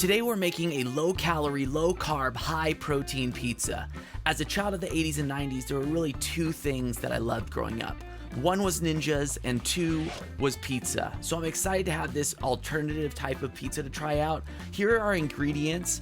Today we're making a low-calorie, low-carb, high-protein pizza. As a child of the 80s and 90s, there were really two things that I loved growing up. One was ninjas and two was pizza. So I'm excited to have this alternative type of pizza to try out. Here are our ingredients.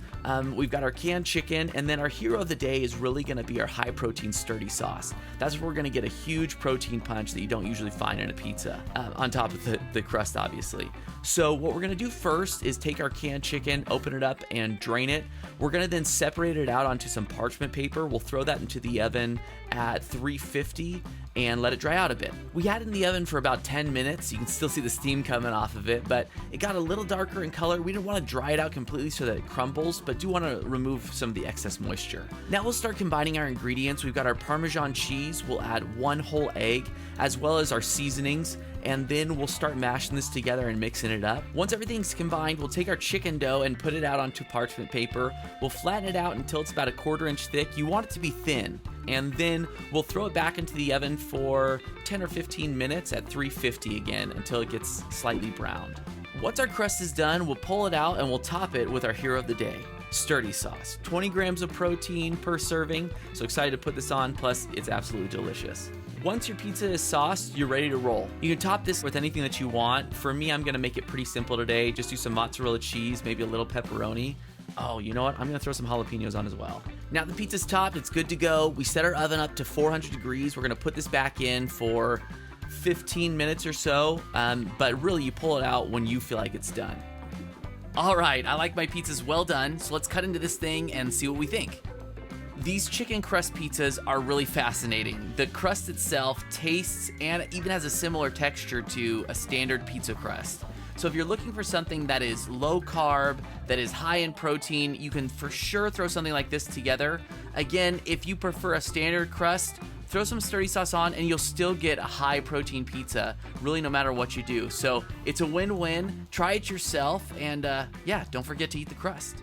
We've got our canned chicken, and then our hero of the day is really gonna be our high protein sturdy sauce. That's where we're gonna get a huge protein punch that you don't usually find in a pizza, on top of the crust, obviously. So what we're gonna do first is take our canned chicken, open it up and drain it. We're gonna then separate it out onto some parchment paper. We'll throw that into the oven at 350 and let it dry out a bit. We had it in the oven for about 10 minutes. You can still see the steam coming off of it, but it got a little darker in color. We didn't want to dry it out completely so that it crumbles, but do want to remove some of the excess moisture. Now we'll start combining our ingredients. We've got our Parmesan cheese. We'll add 1 whole egg, as well as our seasonings, and then we'll start mashing this together and mixing it up. Once everything's combined, we'll take our chicken dough and put it out onto parchment paper. We'll flatten it out until it's about a 1/4 inch thick. You want it to be thin. And then we'll throw it back into the oven for 10 or 15 minutes at 350 again until it gets slightly browned. Once our crust is done, we'll pull it out and we'll top it with our hero of the day, sturdy sauce. 20 grams of protein per serving, so excited to put this on, plus it's absolutely delicious. Once your pizza is sauced, you're ready to roll. You can top this with anything that you want. For me, I'm gonna make it pretty simple today. Just do some mozzarella cheese, maybe a little pepperoni. Oh, you know what? I'm gonna throw some jalapenos on as well. Now the pizza's topped, it's good to go. We set our oven up to 400 degrees. We're gonna put this back in for 15 minutes or so, but really you pull it out when you feel like it's done. All right, I like my pizzas well done, so let's cut into this thing and see what we think. These chicken crust pizzas are really fascinating. The crust itself tastes and even has a similar texture to a standard pizza crust. So if you're looking for something that is low carb, that is high in protein, you can for sure throw something like this together. Again, if you prefer a standard crust, throw some sturdy sauce on and you'll still get a high protein pizza, really no matter what you do. So it's a win-win. Try it yourself and yeah, don't forget to eat the crust.